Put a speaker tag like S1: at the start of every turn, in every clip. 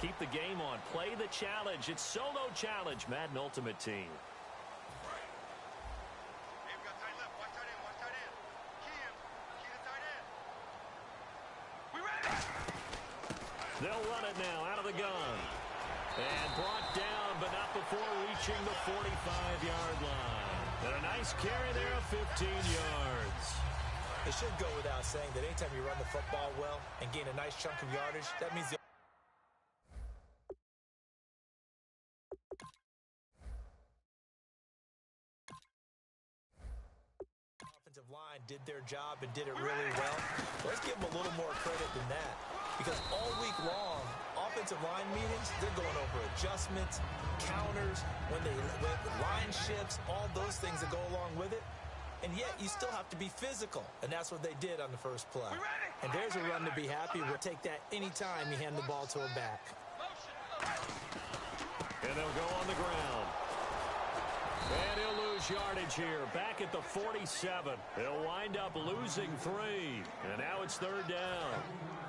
S1: Keep the game on. Play the challenge. It's solo challenge, Madden Ultimate Team. They'll run it now out of the gun. And brought down, but not before reaching the 45-yard line. And a nice carry there of 15 yards.
S2: It should go without saying that anytime you run the football well and gain a nice chunk of yardage, that means the offensive line did their job and did it really well. Let's give them a little more credit than that. Because all week long, offensive line meetings, they're going over adjustments, counters, when line shifts, all those things that go along with it. And yet, you still have to be physical. And that's what they did on the first play. And there's a run to be happy with. Take that anytime you hand the ball to a back.
S1: And they'll go on the ground. And he'll lose yardage here. Back at the 47. He'll wind up losing 3. And now it's third down.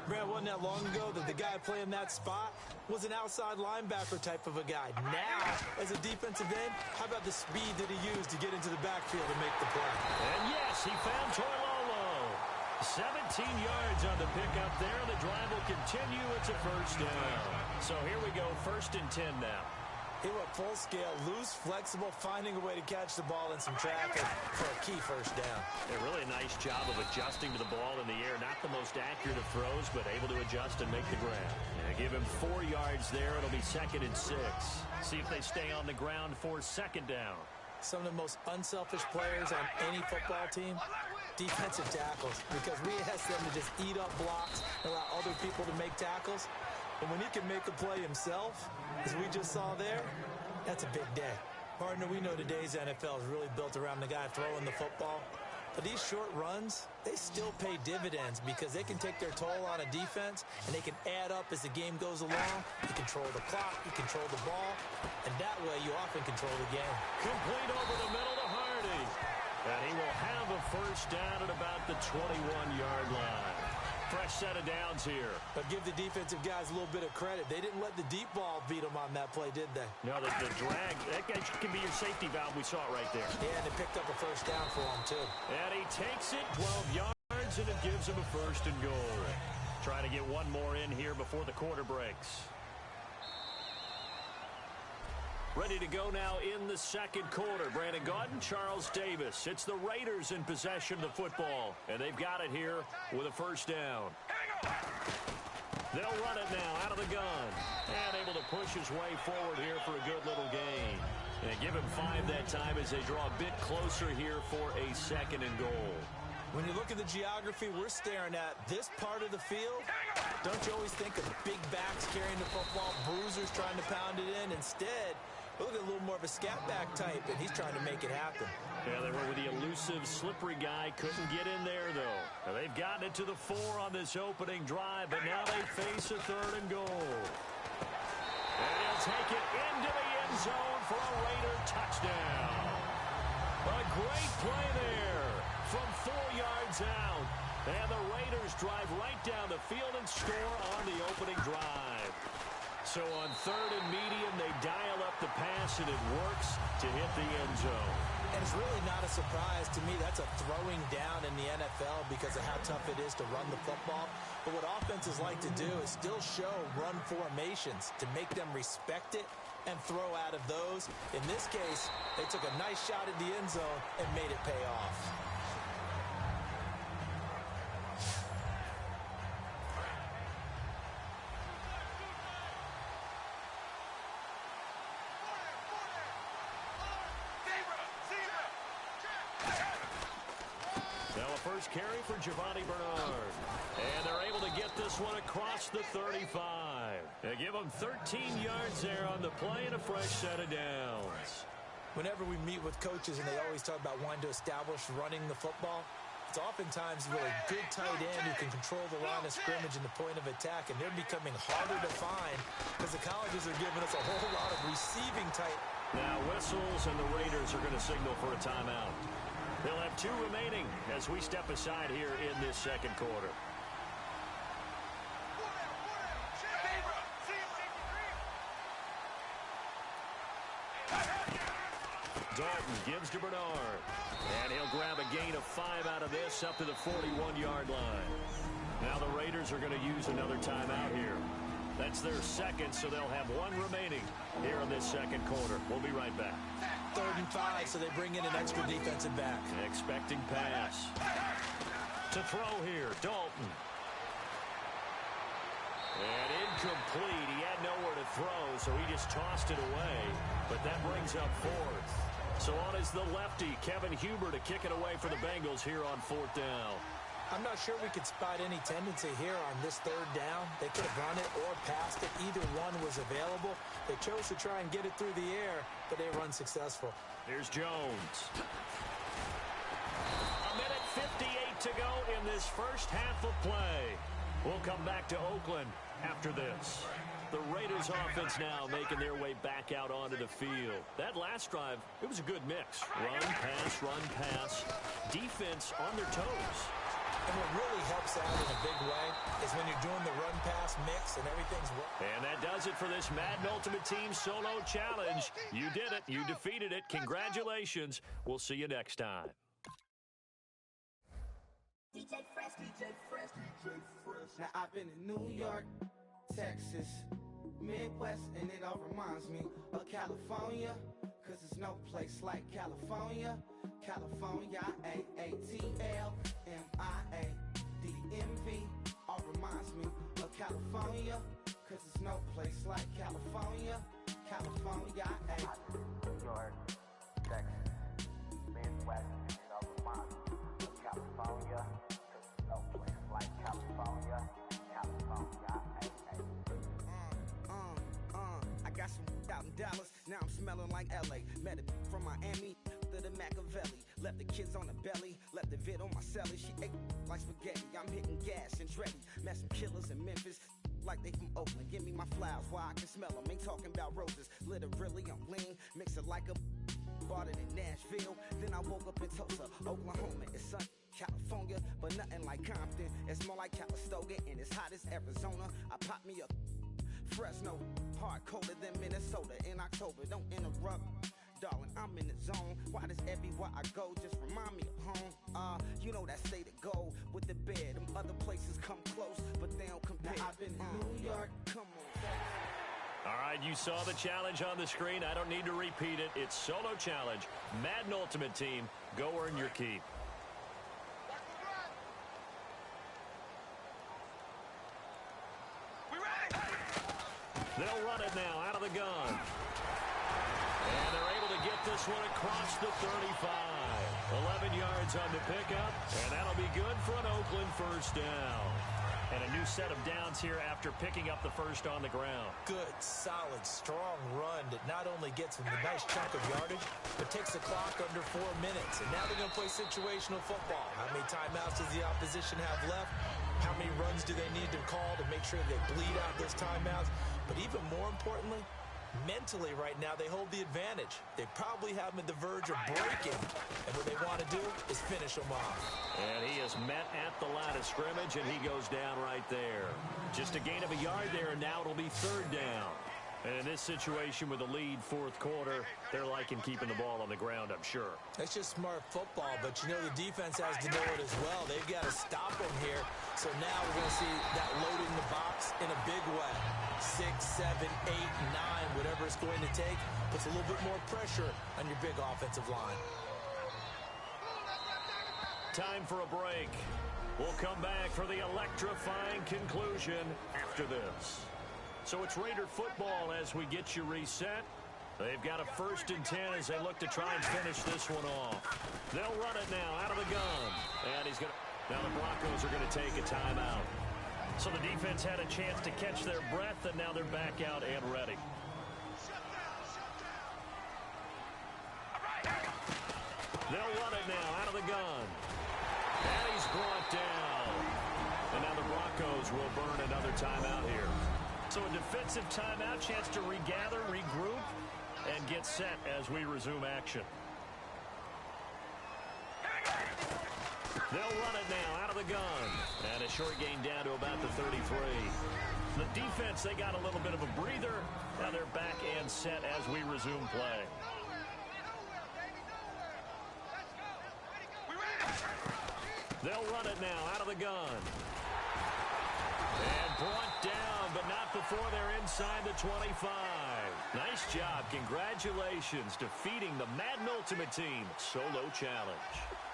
S2: Brad, wasn't that long ago that the guy playing that spot was an outside linebacker type of a guy. Now, as a defensive end, how about the speed that he used to get into the backfield and make the play?
S1: And yes, he found Toilolo. 17 yards on the pickup there. The drive will continue. It's a first down. So here we go, 1st and 10 now.
S2: He went full scale, loose, flexible, finding a way to catch the ball in some traffic for a key first down.
S1: A really nice job of adjusting to the ball in the air. Not the most accurate of throws, but able to adjust and make the grab. And give him 4 yards there. It'll be 2nd and 6. See if they stay on the ground for 2nd down.
S2: Some of the most unselfish players on any football team, defensive tackles, because we ask them to just eat up blocks and allow other people to make tackles. And when he can make a play himself, as we just saw there, that's a big day. Partner, we know today's NFL is really built around the guy throwing the football. But these short runs, they still pay dividends because they can take their toll on a defense and they can add up as the game goes along. You control the clock, you control the ball, and that way you often control the game.
S1: Complete over the middle to Hardy. And he will have a first down at about the 21-yard line. Fresh set of downs here.
S2: But give the defensive guys a little bit of credit. They didn't let the deep ball beat them on that play, did they?
S1: No, the drag, that can be your safety valve. We saw it right there.
S2: Yeah, and they picked up a first down for him, too.
S1: And he takes it 12 yards, and it gives him a 1st and goal. Trying to get one more in here before the quarter breaks. Ready to go now in the 2nd quarter. Brandon Gaudin, Charles Davis. It's the Raiders in possession of the football, and they've got it here with a first down. They'll run it now out of the gun. And able to push his way forward here for a good little gain. And give him 5 that time as they draw a bit closer here for a 2nd and goal.
S2: When you look at the geography we're staring at, this part of the field, don't you always think of big backs carrying the football, bruisers trying to pound it in? Instead, look at a little more of a scat back type, and he's trying to make it happen.
S1: Yeah, they were with the elusive, slippery guy. Couldn't get in there, though. Now, they've gotten it to the 4 on this opening drive, but now they face a 3rd and goal. And he'll take it into the end zone for a Raider touchdown. A great play there from 4 yards out. And the Raiders drive right down the field and score on the opening drive. So on 3rd and medium, they dial up the pass, and it works to hit the end zone.
S2: And it's really not a surprise to me. That's a throwing down in the NFL because of how tough it is to run the football. But what offenses like to do is still show run formations to make them respect it and throw out of those. In this case, they took a nice shot at the end zone and made it pay off.
S1: First carry for Giovanni Bernard. And they're able to get this one across the 35. They give them 13 yards there on the play and a fresh set of downs.
S2: Whenever we meet with coaches and they always talk about wanting to establish running the football, it's oftentimes with a good tight end who can control the line of scrimmage and the point of attack, and they're becoming harder to find because the colleges are giving us a whole lot of receiving tight.
S1: Now whistles, and the Raiders are going to signal for a timeout. They'll have 2 remaining as we step aside here in this 2nd quarter. Dalton gives to Bernard. And he'll grab a gain of 5 out of this up to the 41-yard line. Now the Raiders are going to use another timeout here. That's their second, so they'll have one remaining here in this second quarter. We'll be right back.
S2: 3rd and 5, so they bring in an extra defensive back.
S1: Expecting pass. To throw here, Dalton. And incomplete. He had nowhere to throw, so he just tossed it away. But that brings up 4th. So on is the lefty, Kevin Huber, to kick it away for the Bengals here on 4th down.
S2: I'm not sure we could spot any tendency here on this 3rd down. They could have run it or passed it. Either one was available. They chose to try and get it through the air, but they were unsuccessful.
S1: Here's Jones. A minute 58 to go in this first half of play. We'll come back to Oakland after this. The Raiders offense now making their way back out onto the field. That last drive, it was a good mix. Run, pass, defense on their toes.
S2: And what really helps out in a big way is when you're doing the run-pass mix and everything's working.
S1: And that does it for this Madden Ultimate Team Solo Challenge. You did it. You defeated it. Congratulations. We'll see you next time.
S3: DJ Fresh. Now I've been in New York, Texas, Midwest, and it all reminds me of California, cause there's no place like California. California, AATLMIADMV, all reminds me of California, cause there's no place like California. California,
S4: New York, Texas, Midwest, and it all reminds me of California, cause there's no place like California.
S3: I got some out in Dallas, now I'm smelling like LA. Met it from Miami to the Machiavelli. Left the kids on the belly, left the vid on my celly. She ate like spaghetti, I'm hitting gas and Dreddy. Met some killers in Memphis, like they from Oakland. Give me my flowers while I can smell them. Ain't talking about roses, literally I'm lean. Mix it like a bought it in Nashville. Then I woke up in Tulsa, Oklahoma. It's sunny, California, but nothing like Compton. It's more like Calistoga, and it's hot as Arizona. I pop me a Fresno, hard colder than Minnesota in October. Don't interrupt, darling, I'm in the zone. Why does everywhere I go just remind me of home? You know that state of gold with the bed. Them other places come close, but they don't compare. Now I've been in New York, come on.
S1: All right, you saw the challenge on the screen. I don't need to repeat it. It's Solo Challenge. Madden Ultimate Team. Go earn your keep. They'll run it now out of the gun. And they're able to get this one across the 35. 11 yards on the pickup, and that'll be good for an Oakland first down. And a new set of downs here after picking up the first on the ground.
S2: Good, solid, strong run that not only gets them a nice chunk of yardage, but takes the clock under 4 minutes. And now they're going to play situational football. How many timeouts does the opposition have left? How many runs do they need to call to make sure they bleed out those timeouts? But even more importantly, mentally right now, they hold the advantage. They probably have them at the verge of breaking. And what they want to do is finish them off.
S1: And he is met at the line of scrimmage, and he goes down right there. Just a gain of a yard there, and now it'll be 3rd down. And in this situation with a lead 4th quarter, they're liking keeping the ball on the ground, I'm sure.
S2: That's just smart football, but you know the defense has to know it as well. They've got to stop them here. So now we're going to see that loading the box in a big way. 6, 7, 8, 9, whatever it's going to take, puts a little bit more pressure on your big offensive line.
S1: Time for a break. We'll come back for the electrifying conclusion after this. So it's Raider football as we get you reset. They've got a 1st and 10 as they look to try and finish this one off. They'll run it now out of the gun. And he's going to... Now the Broncos are going to take a timeout. So the defense had a chance to catch their breath, and now they're back out and ready. They'll run it now out of the gun. And he's brought down. And now the Broncos will burn another timeout here. So a defensive timeout, chance to regather, regroup, and get set as we resume action. They'll run it now out of the gun. And a short gain down to about the 33. The defense, they got a little bit of a breather. Now they're back and set as we resume play. They'll run it now out of the gun. And brought down, but not before they're inside the 25. Nice job. Congratulations defeating the Madden Ultimate Team. Solo challenge.